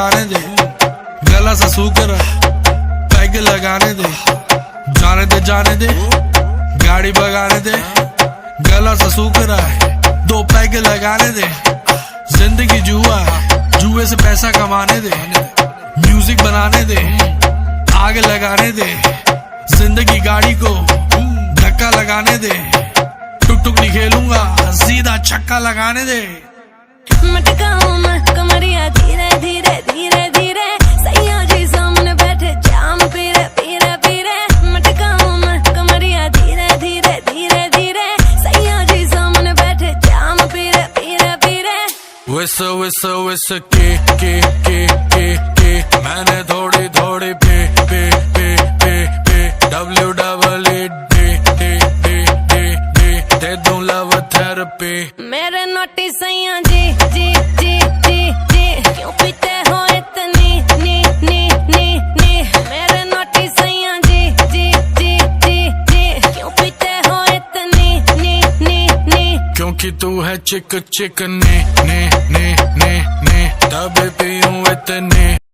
पकाने दे, गला सा सूख रहा पैग लगाने दे, जाने दे गाड़ी भगाने दे, गला सा सूख रहा है 2 पैग लगाने दे। जिंदगी जुआ है, जुए से पैसा कमाने दे, म्यूजिक बनाने दे, आग लगाने दे, जिंदगी गाड़ी को धक्का लगाने दे, टुक टुक नहीं खेलूंगा सीधा छक्का लगाने दे। मटकाऊं मैं कमरिया धीरे धीरे धीरे धीरे, सैया जी सामने बैठे जाम पीरे पीरे पीरे। मटकाऊं मैं कमरिया धीरे धीरे धीरे धीरे, सैया जी सामने बैठे जाम पीरे पीरे पीरे। विस के मैंने थोड़ी थोड़ी पे दे दूं लव थेरेपी। मेरे नोटी सैया जी जी जी जी जी, क्यों पीते हो इतनी नी नी नी नी। मेरे नोटी सैया जी जी जी जी जी, क्यों पीते हो इतनी नी नी नी। क्योंकि तू है चिक चिक ने तब पीऊं इतने।